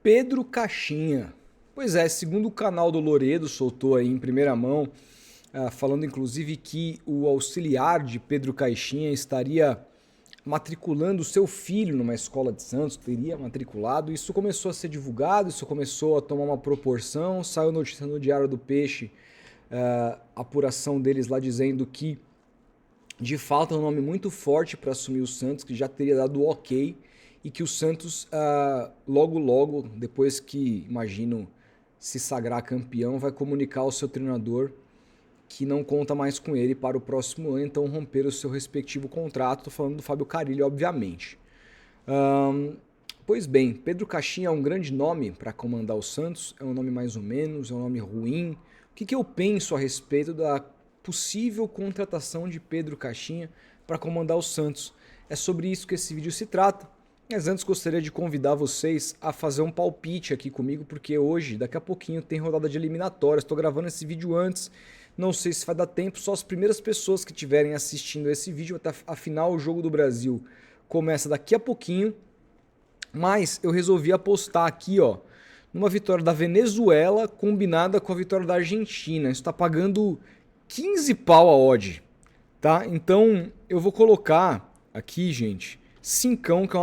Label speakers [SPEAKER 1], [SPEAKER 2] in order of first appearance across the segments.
[SPEAKER 1] Pedro Caixinha. Pois é, segundo o canal do Loredo, soltou aí em primeira mão, falando inclusive que o auxiliar de Pedro Caixinha estaria matriculando seu filho numa escola de Santos, teria matriculado. Isso começou a ser divulgado, isso começou a tomar uma proporção, saiu notícia no Diário do Peixe, apuração deles lá dizendo que de fato é um nome muito forte para assumir o Santos, que já teria dado o ok, e que o Santos logo logo, depois que, imagino, se sagrar campeão, vai comunicar ao seu treinador que não conta mais com ele para o próximo ano, então romper o seu respectivo contrato. Estou falando do Fábio Carille, obviamente. Pois bem, Pedro Caixinha é um grande nome para comandar o Santos, é um nome mais ou menos, é um nome ruim. O que eu penso a respeito da possível contratação de Pedro Caixinha para comandar o Santos? É sobre isso que esse vídeo se trata. Mas antes gostaria de convidar vocês a fazer um palpite aqui comigo, porque hoje, daqui a pouquinho, tem rodada de eliminatórias. Estou gravando esse vídeo antes, não sei se vai dar tempo, só as primeiras pessoas que estiverem assistindo esse vídeo, afinal o Jogo do Brasil começa daqui a pouquinho. Mas eu resolvi apostar aqui, ó, numa vitória da Venezuela combinada com a vitória da Argentina. Isso está pagando 15 pau a odd, tá? Então eu vou colocar aqui, gente, cincão, que é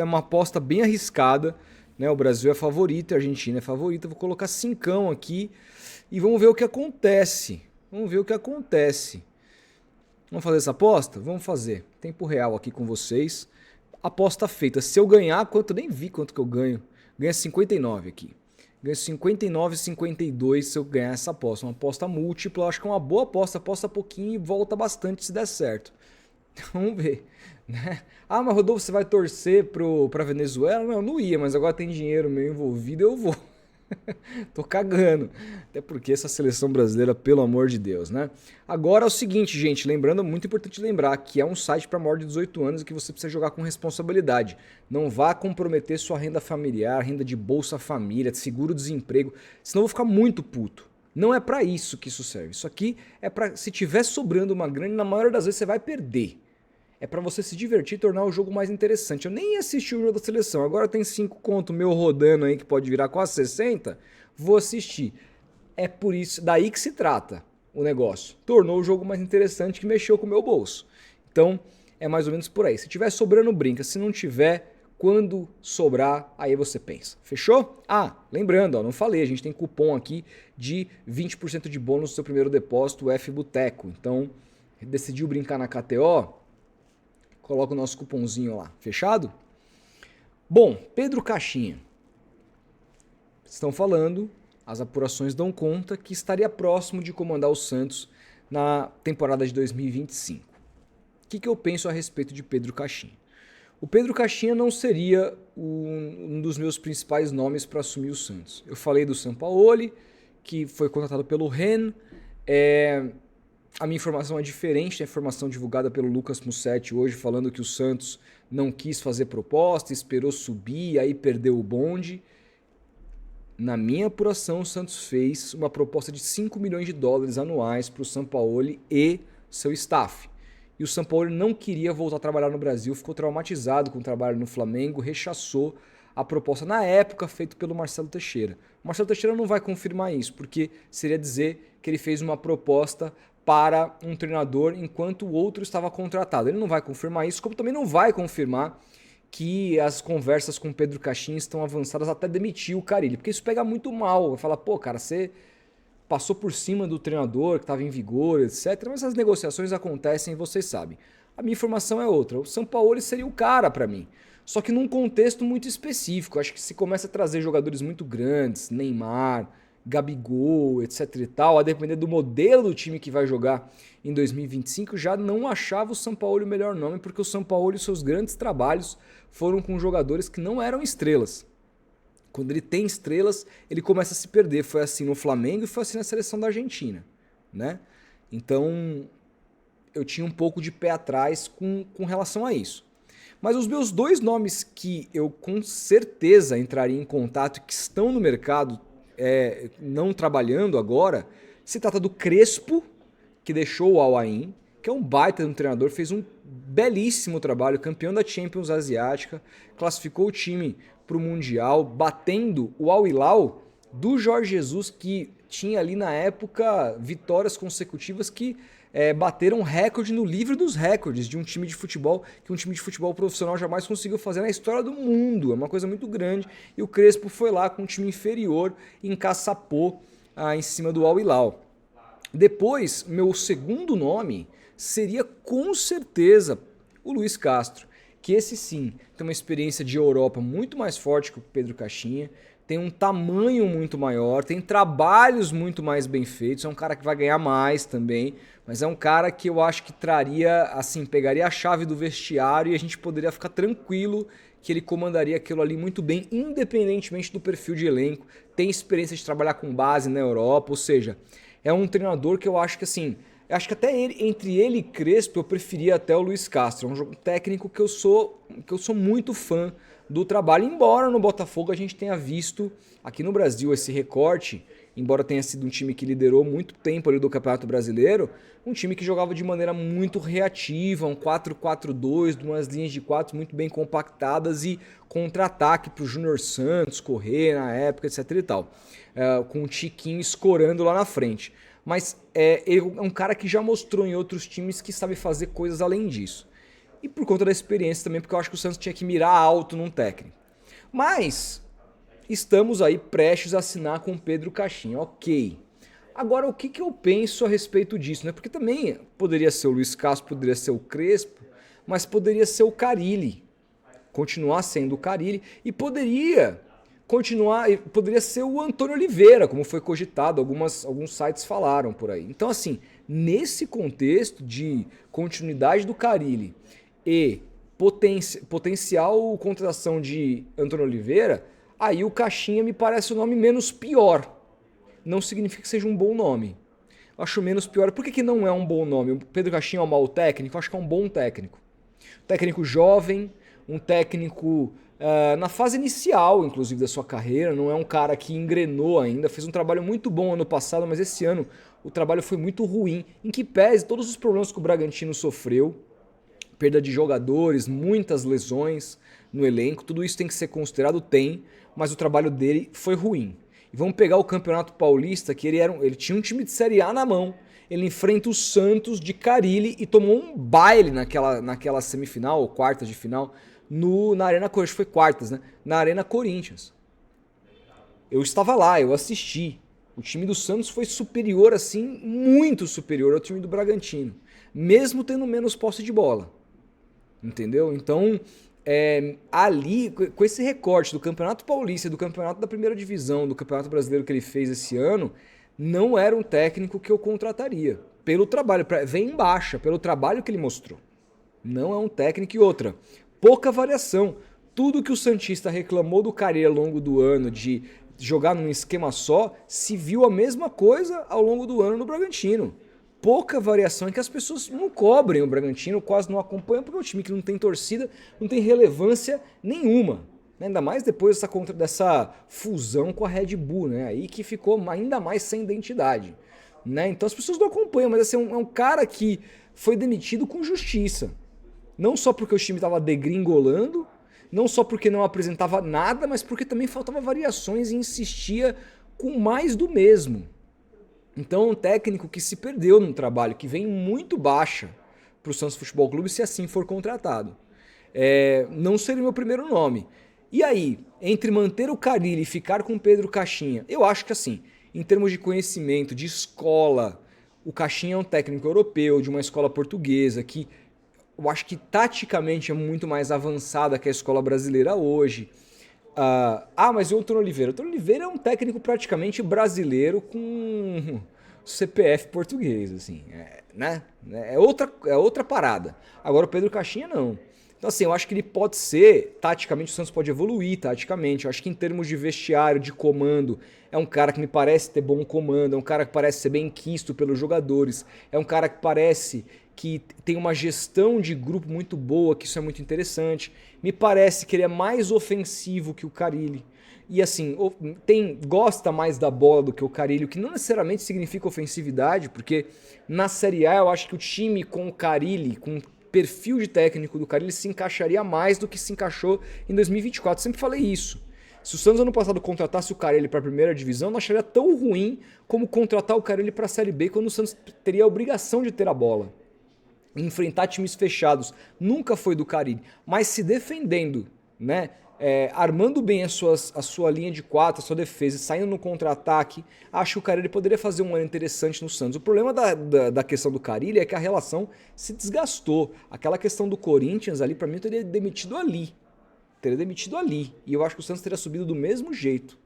[SPEAKER 1] uma aposta bem arriscada, né? O Brasil é favorito, a Argentina é favorita. Vou colocar cincão aqui e vamos ver o que acontece. Vamos ver o que acontece. Vamos fazer essa aposta? Vamos fazer. Tempo real aqui com vocês. Aposta feita. Se eu ganhar, quanto? Eu nem vi quanto que eu ganho. Ganha 59 aqui. Ganho 59,52 se eu ganhar essa aposta. Uma aposta múltipla, eu acho que é uma boa aposta. Aposta pouquinho e volta bastante se der certo. Vamos ver, né? Ah, mas Rodolfo, você vai torcer pra Venezuela? Não, eu não ia, mas agora tem dinheiro meio envolvido, eu vou. Tô cagando. Até porque essa seleção brasileira, pelo amor de Deus, né? Agora é o seguinte, gente, lembrando, muito importante lembrar que é um site para maior de 18 anos e que você precisa jogar com responsabilidade. Não vá comprometer sua renda familiar, renda de Bolsa Família, de seguro-desemprego, senão eu vou ficar muito puto. Não é para isso que isso serve. Isso aqui é para, se tiver sobrando uma grana, na maioria das vezes você vai perder. É para você se divertir e tornar o jogo mais interessante. Eu nem assisti o jogo da seleção. Agora tem 5 conto meu rodando aí que pode virar quase 60. Vou assistir. É por isso, daí que se trata o negócio. Tornou o jogo mais interessante, que mexeu com o meu bolso. Então, é mais ou menos por aí. Se tiver sobrando, brinca. Se não tiver, quando sobrar, aí você pensa. Fechou? Ah, lembrando, ó, não falei, a gente tem cupom aqui de 20% de bônus no seu primeiro depósito, o F Boteco. Então, decidiu brincar na KTO? Coloca o nosso cupomzinho lá, fechado? Bom, Pedro Caixinha. Estão falando, as apurações dão conta que estaria próximo de comandar o Santos na temporada de 2025. O que eu penso a respeito de Pedro Caixinha? O Pedro Caixinha não seria um dos meus principais nomes para assumir o Santos. Eu falei do Sampaoli, que foi contratado pelo Rennes. A minha informação é diferente da informação divulgada pelo Lucas Mussetti hoje, falando que o Santos não quis fazer proposta, esperou subir, aí perdeu o bonde. Na minha apuração, o Santos fez uma proposta de 5 milhões de dólares anuais para o Sampaoli e seu staff. E o Sampaoli não queria voltar a trabalhar no Brasil, ficou traumatizado com o trabalho no Flamengo, rechaçou a proposta na época feita pelo Marcelo Teixeira. O Marcelo Teixeira não vai confirmar isso, porque seria dizer que ele fez uma proposta para um treinador enquanto o outro estava contratado. Ele não vai confirmar isso, como também não vai confirmar que as conversas com o Pedro Caixinha estão avançadas até demitir o Carille, porque isso pega muito mal. Vai falar, pô, cara, você passou por cima do treinador que estava em vigor, etc. Mas as negociações acontecem, vocês sabem. A minha informação é outra. O Sampaoli seria o cara para mim. Só que num contexto muito específico. Acho que se começa a trazer jogadores muito grandes, Neymar, Gabigol, etc e tal, a depender do modelo do time que vai jogar em 2025, já não achava o Sampaoli o melhor nome, porque o Sampaoli e seus grandes trabalhos foram com jogadores que não eram estrelas. Quando ele tem estrelas, ele começa a se perder. Foi assim no Flamengo e foi assim na seleção da Argentina, né? Então, eu tinha um pouco de pé atrás com relação a isso. Mas os meus dois nomes que eu com certeza entraria em contato, que estão no mercado, não trabalhando agora, se trata do Crespo, que deixou o Al Ain, que é um baita de um treinador, fez um belíssimo trabalho, campeão da Champions Asiática, classificou o time para o Mundial, batendo o Al Hilal do Jorge Jesus, que tinha ali na época vitórias consecutivas que bateram recorde no livro dos recordes de um time de futebol, que um time de futebol profissional jamais conseguiu fazer na história do mundo. É uma coisa muito grande. E o Crespo foi lá com um time inferior e encaçapou em cima do Al Hilal. Depois, meu segundo nome seria com certeza o Luiz Castro, que esse sim tem uma experiência de Europa muito mais forte que o Pedro Caixinha, tem um tamanho muito maior, tem trabalhos muito mais bem feitos, é um cara que vai ganhar mais também, mas é um cara que eu acho que traria, assim, pegaria a chave do vestiário e a gente poderia ficar tranquilo que ele comandaria aquilo ali muito bem, independentemente do perfil de elenco, tem experiência de trabalhar com base na Europa, ou seja, é um treinador que eu acho que assim, eu acho que até entre ele e Crespo eu preferia até o Luiz Castro, é um técnico que eu sou muito fã do trabalho, embora no Botafogo a gente tenha visto aqui no Brasil esse recorte, embora tenha sido um time que liderou muito tempo ali do Campeonato Brasileiro, um time que jogava de maneira muito reativa, um 4-4-2, umas linhas de 4 muito bem compactadas e contra-ataque para o Júnior Santos correr na época, etc e tal, com o Tiquinho escorando lá na frente. Mas ele é um cara que já mostrou em outros times que sabe fazer coisas além disso. E por conta da experiência também, porque eu acho que o Santos tinha que mirar alto num técnico. Mas estamos aí prestes a assinar com o Pedro Caixinha, ok. Agora, o que eu penso a respeito disso, né? Porque também poderia ser o Luiz Castro, poderia ser o Crespo, mas poderia ser o Carille, continuar sendo o Carille, e poderia ser o Antônio Oliveira, como foi cogitado, alguns sites falaram por aí. Então, assim, nesse contexto de continuidade do Carille e potencial contratação de Antônio Oliveira, aí o Caixinha me parece o nome menos pior. Não significa que seja um bom nome. Eu acho menos pior. Por que não é um bom nome? O Pedro Caixinha é um mau técnico? Eu acho que é um bom técnico. Técnico jovem, um técnico na fase inicial, inclusive, da sua carreira. Não é um cara que engrenou ainda. Fez um trabalho muito bom ano passado, mas esse ano o trabalho foi muito ruim. Em que pese todos os problemas que o Bragantino sofreu, perda de jogadores, muitas lesões no elenco, tudo isso tem que ser considerado, mas o trabalho dele foi ruim. E vamos pegar o Campeonato Paulista, que ele tinha um time de Série A na mão, ele enfrenta o Santos de Carille e tomou um baile naquela semifinal, ou quartas de final, na Arena Corinthians, foi quartas, né? Na Arena Corinthians. Eu estava lá, eu assisti. O time do Santos foi superior, assim, muito superior ao time do Bragantino, mesmo tendo menos posse de bola. Entendeu? Então, ali, com esse recorte do Campeonato Paulista, do Campeonato da Primeira Divisão, do Campeonato Brasileiro que ele fez esse ano, não era um técnico que eu contrataria. Pelo trabalho, vem em baixa, pelo trabalho que ele mostrou. Não é um técnico. E outra, pouca variação. Tudo que o Santista reclamou do Carille ao longo do ano de jogar num esquema só, se viu a mesma coisa ao longo do ano no Bragantino. Pouca variação, em que as pessoas não cobrem o Bragantino, quase não acompanham, porque é um time que não tem torcida, não tem relevância nenhuma. Ainda mais depois dessa fusão com a Red Bull, né? Aí que ficou ainda mais sem identidade. Né? Então as pessoas não acompanham, mas assim, é um cara que foi demitido com justiça. Não só porque o time estava degringolando, não só porque não apresentava nada, mas porque também faltava variações e insistia com mais do mesmo. Então é um técnico que se perdeu no trabalho, que vem muito baixa para o Santos Futebol Clube se assim for contratado. Não seria o meu primeiro nome. E aí, entre manter o Carille e ficar com o Pedro Caixinha, eu acho que assim, em termos de conhecimento, de escola, o Caixinha é um técnico europeu, de uma escola portuguesa, que eu acho que taticamente é muito mais avançada que a escola brasileira hoje. Mas e o Antônio Oliveira? O Antônio Oliveira é um técnico praticamente brasileiro com CPF português, assim, né? É outra parada. Agora o Pedro Caixinha não. Então assim, eu acho que ele pode ser, taticamente o Santos pode evoluir taticamente, eu acho que em termos de vestiário, de comando, é um cara que me parece ter bom comando, é um cara que parece ser bem quisto pelos jogadores, é um cara que parece que tem uma gestão de grupo muito boa, que isso é muito interessante. Me parece que ele é mais ofensivo que o Carille. E assim, gosta mais da bola do que o Carille, o que não necessariamente significa ofensividade, porque na Série A eu acho que o time com o Carille, com o perfil de técnico do Carille, se encaixaria mais do que se encaixou em 2024. Sempre falei isso. Se o Santos ano passado contratasse o Carille para a primeira divisão, eu não acharia tão ruim como contratar o Carille para a Série B, quando o Santos teria a obrigação de ter a bola. Enfrentar times fechados nunca foi do Carille, mas se defendendo, né? Armando bem a sua linha de 4, a sua defesa, saindo no contra-ataque, acho que o Carille poderia fazer um ano interessante no Santos. O problema da questão do Carille é que a relação se desgastou. Aquela questão do Corinthians ali, para mim, eu teria demitido ali. E eu acho que o Santos teria subido do mesmo jeito.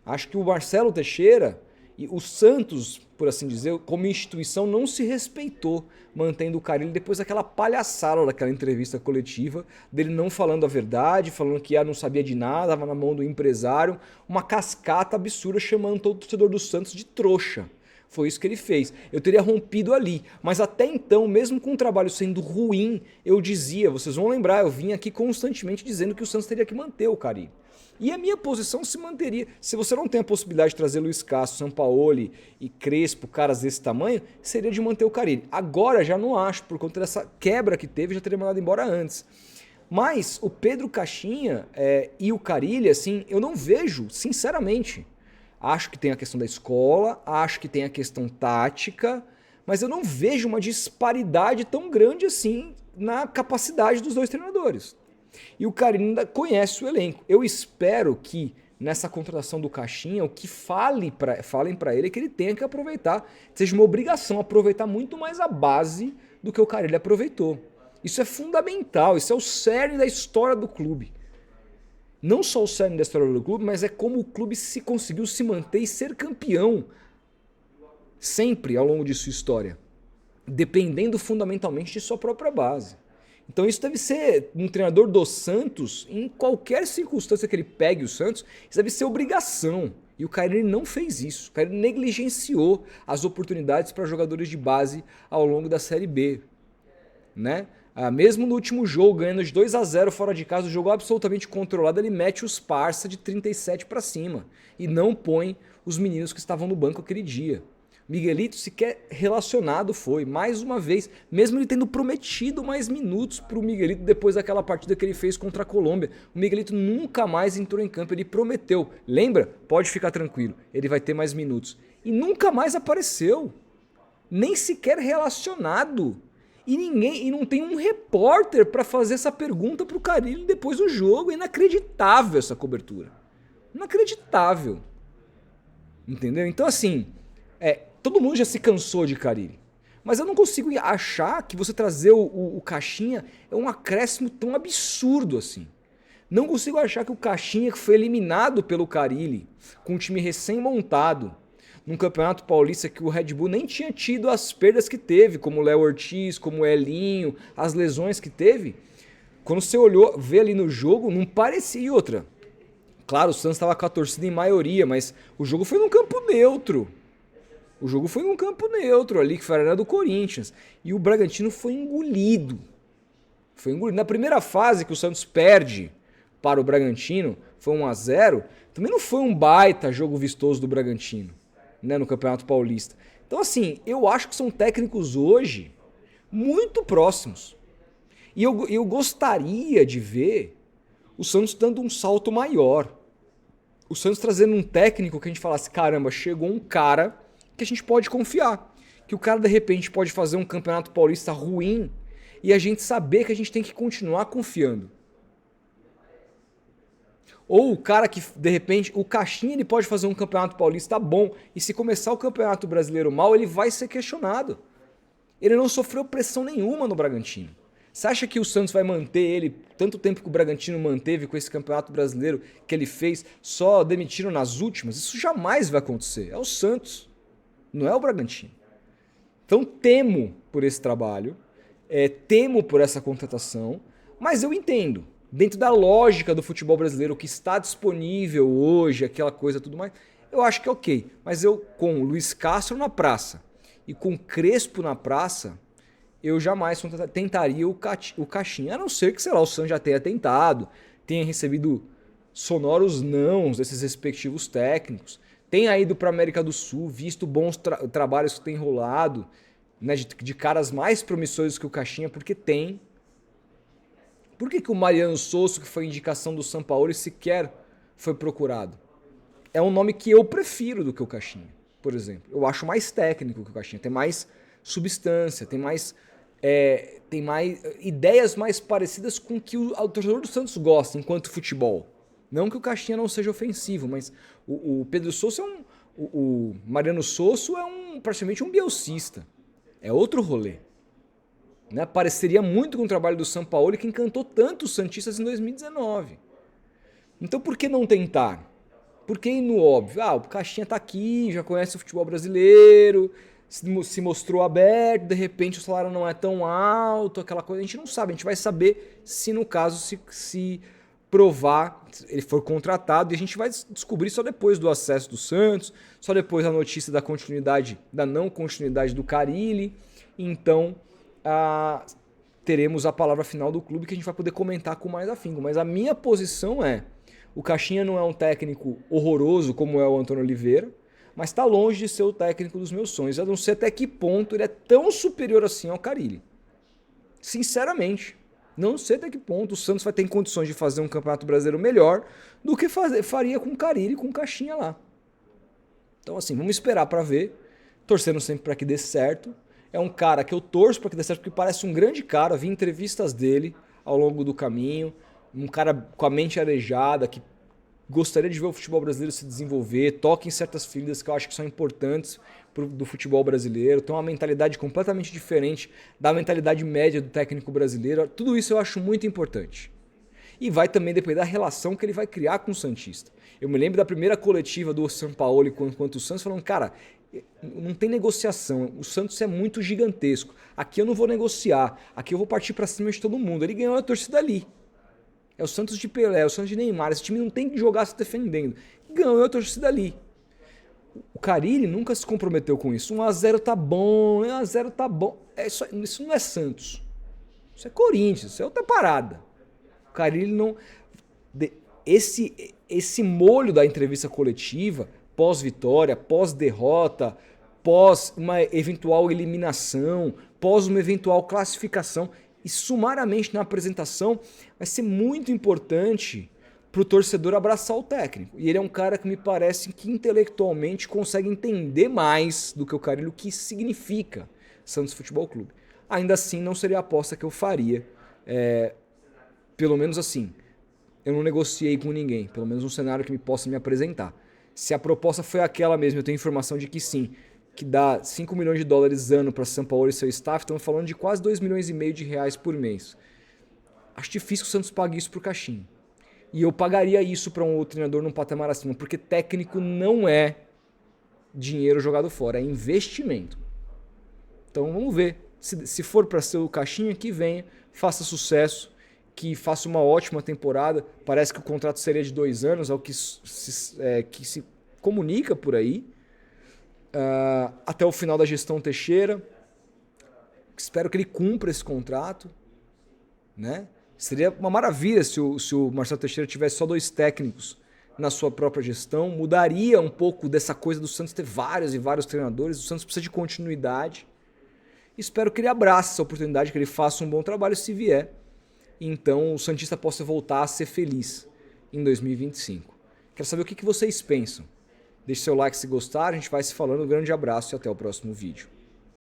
[SPEAKER 1] Acho que o Marcelo Teixeira e o Santos, por assim dizer, como instituição, não se respeitou, mantendo o Carille depois daquela palhaçada daquela entrevista coletiva, dele não falando a verdade, falando que não sabia de nada, estava na mão do empresário, uma cascata absurda chamando todo torcedor do Santos de trouxa. Foi isso que ele fez. Eu teria rompido ali. Mas até então, mesmo com o trabalho sendo ruim, eu dizia, vocês vão lembrar, eu vim aqui constantemente dizendo que o Santos teria que manter o Carille. E a minha posição se manteria. Se você não tem a possibilidade de trazer Luiz Castro, Sampaoli e Crespo, caras desse tamanho, seria de manter o Carille. Agora já não acho, por conta dessa quebra que teve, já teria mandado embora antes. Mas o Pedro Caixinha e o Carille, assim, eu não vejo, sinceramente. Acho que tem a questão da escola, acho que tem a questão tática, mas eu não vejo uma disparidade tão grande assim na capacidade dos dois treinadores. E o Carille ainda conhece o elenco. Eu espero que nessa contratação do Caixinha, o que falem para ele é que ele tenha que aproveitar, seja uma obrigação aproveitar muito mais a base do que o Carille aproveitou. Isso é fundamental, isso é o cerne da história do clube. Não só o cerne da história do clube, mas é como o clube conseguiu se manter e ser campeão sempre ao longo de sua história, dependendo fundamentalmente de sua própria base. Então isso deve ser, um treinador do Santos, em qualquer circunstância que ele pegue o Santos, isso deve ser obrigação. E o Carille não fez isso. O Carille negligenciou as oportunidades para jogadores de base ao longo da Série B, né? Mesmo no último jogo, ganhando de 2-0 fora de casa, o jogo absolutamente controlado, ele mete os parça de 37 para cima e não põe os meninos que estavam no banco aquele dia. Miguelito sequer relacionado foi, mais uma vez, mesmo ele tendo prometido mais minutos para o Miguelito depois daquela partida que ele fez contra a Colômbia. O Miguelito nunca mais entrou em campo, ele prometeu. Lembra? Pode ficar tranquilo, ele vai ter mais minutos. E nunca mais apareceu, nem sequer relacionado. E não tem um repórter para fazer essa pergunta pro Carille depois do jogo. É inacreditável essa cobertura. Inacreditável. Entendeu? Então assim, todo mundo já se cansou de Carille. Mas eu não consigo achar que você trazer o Caixinha é um acréscimo tão absurdo assim. Não consigo achar que o Caixinha, que foi eliminado pelo Carille, com um time recém-montado, num campeonato paulista que o Red Bull nem tinha tido as perdas que teve, como o Léo Ortiz, como o Elinho, as lesões que teve. Quando você vê ali no jogo, não parecia. E outra, claro, o Santos estava com a torcida em maioria, mas o jogo foi num campo neutro. O jogo foi num campo neutro ali, que foi a arena do Corinthians. E o Bragantino foi engolido. Foi engolido. Na primeira fase que o Santos perde para o Bragantino, foi 1-0, também não foi um baita jogo vistoso do Bragantino, né, no Campeonato Paulista. Então assim, eu acho que são técnicos hoje muito próximos. E eu gostaria de ver o Santos dando um salto maior. O Santos trazendo um técnico que a gente falasse, caramba, chegou um cara que a gente pode confiar. Que o cara de repente pode fazer um Campeonato Paulista ruim e a gente saber que a gente tem que continuar confiando. Ou o cara que, de repente, o Caixinha ele pode fazer um Campeonato Paulista bom e se começar o Campeonato Brasileiro mal, ele vai ser questionado. Ele não sofreu pressão nenhuma no Bragantino. Você acha que o Santos vai manter ele tanto tempo que o Bragantino manteve com esse Campeonato Brasileiro que ele fez, só demitiram nas últimas? Isso jamais vai acontecer. É o Santos, não é o Bragantino. Então temo por esse trabalho, temo por essa contratação, mas eu entendo. Dentro da lógica do futebol brasileiro, o que está disponível hoje, aquela coisa tudo mais, eu acho que é ok. Mas eu, com o Luiz Castro na praça e com o Crespo na praça, eu jamais tentaria o Caixinha. A não ser que, sei lá, o Santos já tenha tentado, tenha recebido sonoros nãos desses respectivos técnicos, tenha ido para a América do Sul, visto bons trabalhos que tem rolado, né, de caras mais promissores que o Caixinha, porque Por que o Mariano Souza, que foi indicação do Sampaoli, sequer foi procurado. É um nome que eu prefiro do que o Caixinha, por exemplo. Eu acho mais técnico que o Caixinha, tem mais substância, tem mais ideias mais parecidas com o que o torcedor do Santos gosta enquanto futebol. Não que o Caixinha não seja ofensivo, mas o Pedro Sousa o Mariano Sosso é praticamente um bielcista. É outro rolê. Né? Pareceria muito com o trabalho do Sampaoli, que encantou tanto os santistas em 2019. Então por que não tentar? Por que ir no óbvio? O Caixinha tá aqui, já conhece o futebol brasileiro, se mostrou aberto, de repente o salário não é tão alto, aquela coisa. A gente não sabe, a gente vai saber se no caso se provar, ele for contratado, e a gente vai descobrir só depois do acesso do Santos, só depois da notícia da não continuidade do Carille. Então teremos a palavra final do clube que a gente vai poder comentar com mais afinco. Mas a minha posição é: o Caixinha não é um técnico horroroso como é o Antônio Oliveira, mas está longe de ser o técnico dos meus sonhos. Eu não sei até que ponto ele é tão superior assim ao Carille. Sinceramente, não sei até que ponto o Santos vai ter condições de fazer um campeonato brasileiro melhor do que faria com o Carille e com o Caixinha lá. Então assim, vamos esperar para ver, torcendo sempre para que dê certo. É um cara que eu torço para que dê certo, porque parece um grande cara. Vi entrevistas dele ao longo do caminho. Um cara com a mente arejada, que gostaria de ver o futebol brasileiro se desenvolver, toca em certas feridas que eu acho que são importantes do futebol brasileiro, tem uma mentalidade completamente diferente da mentalidade média do técnico brasileiro. Tudo isso eu acho muito importante. E vai também depender da relação que ele vai criar com o santista. Eu me lembro da primeira coletiva do Sampaoli enquanto o Santos, falando: cara, não tem negociação, o Santos é muito gigantesco, aqui eu não vou negociar, aqui eu vou partir para cima de todo mundo. Ele ganhou a torcida ali. É o Santos de Pelé, é o Santos de Neymar. Esse time não tem que jogar se defendendo. Ganhou a torcida ali. O Carille nunca se comprometeu com isso. 1-0 tá bom, 1-0 tá bom. Isso não é Santos. Isso é Corinthians, isso é outra parada. O Carille não... Esse molho da entrevista coletiva, pós-vitória, pós-derrota, pós uma eventual eliminação, pós uma eventual classificação, e sumariamente na apresentação, vai ser muito importante para o torcedor abraçar o técnico. E ele é um cara que me parece que intelectualmente consegue entender mais do que o Carille o que significa Santos Futebol Clube. Ainda assim, não seria a aposta que eu faria. Pelo menos assim, eu não negociei com ninguém, pelo menos um cenário que me possa me apresentar. Se a proposta foi aquela mesmo, eu tenho informação de que sim, que dá 5 milhões de dólares ano para São Paulo e seu staff, estamos falando de quase 2 milhões e meio de reais por mês. Acho difícil que o Santos pague isso para o Caixinha. E eu pagaria isso para um outro treinador num patamar acima, porque técnico não é dinheiro jogado fora, é investimento. Então vamos ver. Se for para ser o Caixinha, que venha, faça sucesso, que faça uma ótima temporada. Parece que o contrato seria de 2 anos, é o que se comunica por aí. Até o final da gestão Teixeira. Espero que ele cumpra esse contrato, né? Seria uma maravilha se o Marcelo Teixeira tivesse só 2 técnicos na sua própria gestão. Mudaria um pouco dessa coisa do Santos ter vários e vários treinadores. O Santos precisa de continuidade. Espero que ele abrace essa oportunidade, que ele faça um bom trabalho se vier. Então o santista possa voltar a ser feliz em 2025. Quero saber o que vocês pensam. Deixe seu like se gostar, a gente vai se falando. Um grande abraço e até o próximo vídeo.